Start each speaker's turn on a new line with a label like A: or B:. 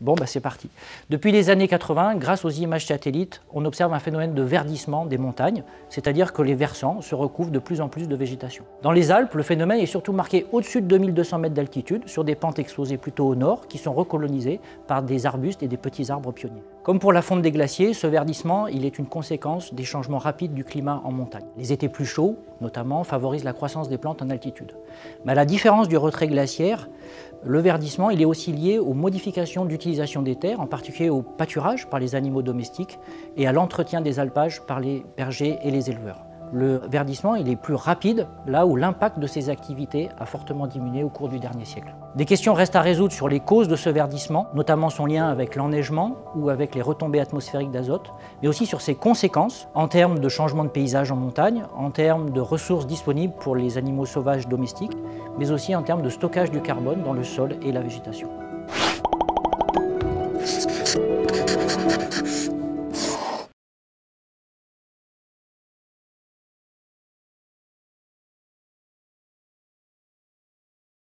A: Bon, c'est parti. Depuis les années 80, grâce aux images satellites, on observe un phénomène de verdissement des montagnes, c'est-à-dire que les versants se recouvrent de plus en plus de végétation. Dans les Alpes, le phénomène est surtout marqué au-dessus de 2200 mètres d'altitude, sur des pentes exposées plutôt au nord, qui sont recolonisées par des arbustes et des petits arbres pionniers. Comme pour la fonte des glaciers, ce verdissement il est une conséquence des changements rapides du climat en montagne. Les étés plus chauds, notamment, favorisent la croissance des plantes en altitude. Mais à la différence du retrait glaciaire, le verdissement il est aussi lié aux modifications d'utilisation des terres, en particulier au pâturage par les animaux domestiques et à l'entretien des alpages par les bergers et les éleveurs. Le verdissement il est plus rapide là où l'impact de ces activités a fortement diminué au cours du dernier siècle. Des questions restent à résoudre sur les causes de ce verdissement, notamment son lien avec l'enneigement ou avec les retombées atmosphériques d'azote, mais aussi sur ses conséquences en termes de changement de paysage en montagne, en termes de ressources disponibles pour les animaux sauvages domestiques, mais aussi en termes de stockage du carbone dans le sol et la végétation.